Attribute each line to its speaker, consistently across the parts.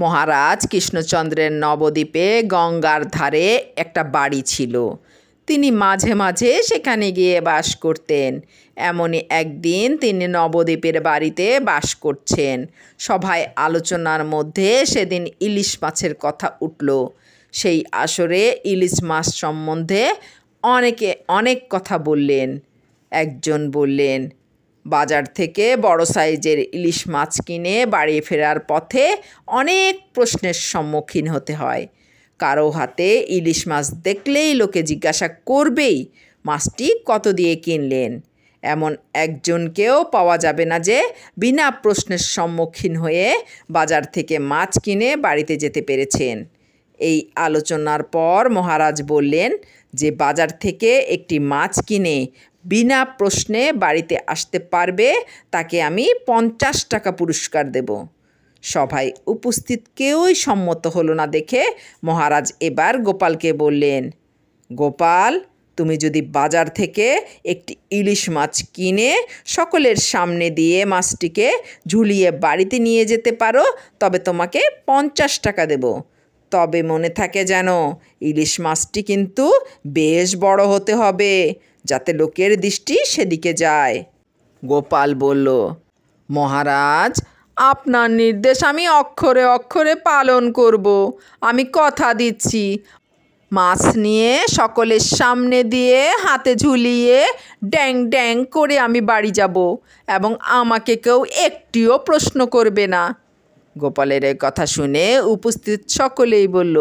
Speaker 1: মহারাজ কৃষ্ণচন্দ্রের নবদ্বীপে গঙ্গার ধারে একটা বাড়ি ছিল। তিনি মাঝে মাঝে সেখানে গিয়ে বাস করতেন। এমনই একদিন তিনি নবদ্বীপের বাড়িতে বাস করছেন। সভায় আলোচনার মধ্যে সেদিন ইলিশ মাছের কথা উঠল। সেই আসরে ইলিশ মাছ সম্বন্ধে অনেকে অনেক কথা বললেন। একজন বললেন, বাজার থেকে বড় সাইজের ইলিশ মাছ কিনে বাড়ি ফেরার পথে অনেক প্রশ্নের সম্মুখীন হতে হয়। কারো হাতে ইলিশ মাছ দেখলেই লোকে জিজ্ঞাসা করবেই, মাছটি কত দিয়ে কিনলেন। এমন একজনকেও পাওয়া যাবে না যে বিনা প্রশ্নের সম্মুখীন হয়ে বাজার থেকে মাছ কিনে বাড়িতে যেতে পেরেছেন। এই আলোচনার পর মহারাজ বললেন যে বাজার থেকে একটি মাছ কিনে বিনা প্রশ্নে বাড়িতে আসতে পারবে তাকে আমি 50 টাকা পুরস্কার দেব। সভায় উপস্থিত কেউই সম্মত হলো না দেখে মহারাজ এবার গোপালকে বললেন, গোপাল, তুমি যদি বাজার থেকে একটি ইলিশ মাছ কিনে সকলের সামনে দিয়ে মাছটিকে ঝুলিয়ে বাড়িতে নিয়ে যেতে পারো তবে তোমাকে 50 টাকা দেব। তবে মনে থাকে যেন ইলিশ মাছটি কিন্তু বেশ বড় হতে হবে, যাতে লোকের দৃষ্টি সেদিকে যায়। গোপাল বলল, মহারাজ, আপনার নির্দেশ আমি অক্ষরে অক্ষরে পালন করব। আমি কথা দিচ্ছি, মাছ নিয়ে সকলের সামনে দিয়ে হাতে ঝুলিয়ে ড্যাং ড্যাং করে আমি বাড়ি যাব এবং আমাকে কেউ একটিও প্রশ্ন করবে না। গোপালের এই কথা শুনে উপস্থিত সকলেই বলল,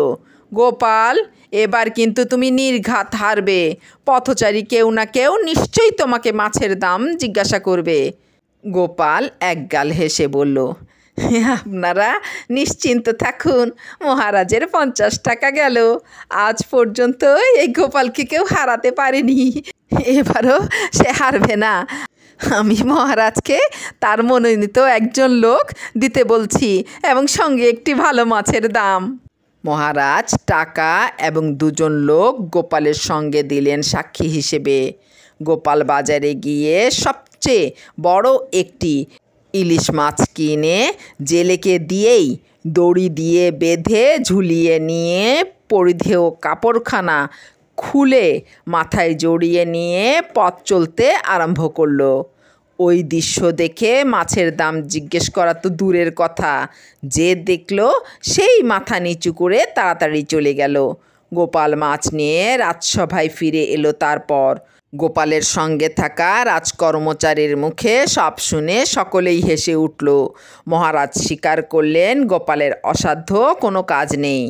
Speaker 1: গোপাল, এবার কিন্তু তুমি নির্ঘাত হারবে। পথচারী কেউ না কেউ নিশ্চয়ই তোমাকে মাছের দাম জিজ্ঞাসা করবে। গোপাল একগাল হেসে বলল, আপনারা নিশ্চিন্ত থাকুন, মহারাজের 50 টাকা গেল। আজ পর্যন্ত এই গোপালকে কেউ হারাতে পারেনি, এবারও সে হারবে না। আমি মহারাজকে তার মনোনীত একজন লোক দিতে বলছি এবং সঙ্গে একটি ভালো মাছের দাম। মহারাজ টাকা এবং 2 লোক গোপালের সঙ্গে দিলেন সাক্ষী হিসেবে। গোপাল বাজারে গিয়ে সবচেয়ে বড় একটি ইলিশ মাছ কিনে জেলেকে দিয়েই দড়ি দিয়ে বেঁধে ঝুলিয়ে নিয়ে পরিধেয় কাপড়খানা খুলে মাথায় জড়িয়ে নিয়ে পথ চলতে আরম্ভ করলো। ওই দৃশ্য দেখে মাছের দাম জিজ্ঞেস করা তো দূরের কথা, যে দেখলো সেই মাথা নিচু করে তাড়াতাড়ি চলে গেল। গোপাল মাছ নিয়ে রাজসভায় ফিরে এলো। তারপর গোপালের সঙ্গে থাকা রাজকর্মচারীর মুখে সব শুনে সকলেই হেসে উঠল। মহারাজ স্বীকার করলেন, গোপালের অসাধ্য কোনো কাজ নেই।